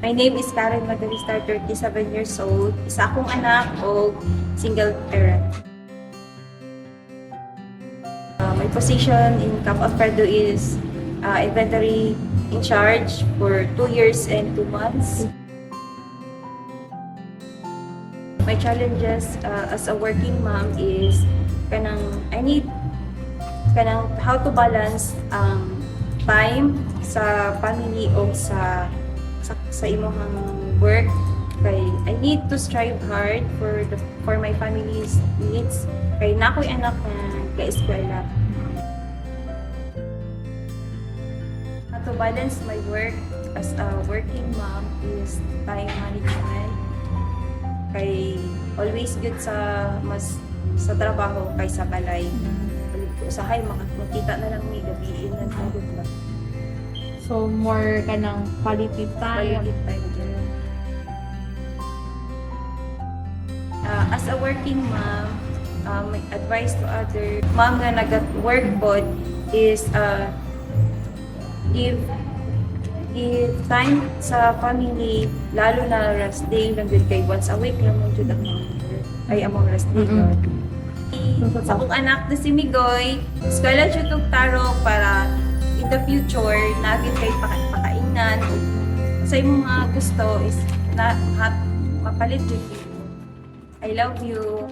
My name is Karen Magaristar, 37 years old. Isa akong anak o single parent. My position in Camp Alfredo is inventory in charge for 2 years and 2 months. My challenges as a working mom is I need how to balance time sa family o sa imong work. Kay I need to strive hard for my family's needs. Kay nakoy anak na ka-eskwela. To balance my work as a working mom is time management. Kay always good sa trabaho kaysa balay. Usahay makita na lang ni gabiin na good lang. So, more ka ng quality time. Quality time din. As a working mom, my advice to other mom nga nag-work pod is give time sa family, lalo na rest day lang din kay once a week lang mo jud among rest day. Sa akong anak na si Migoy, eskwela jud og tarong para in the future nagin kay pakainan sa imong mga gusto is mapalit jud. I love you.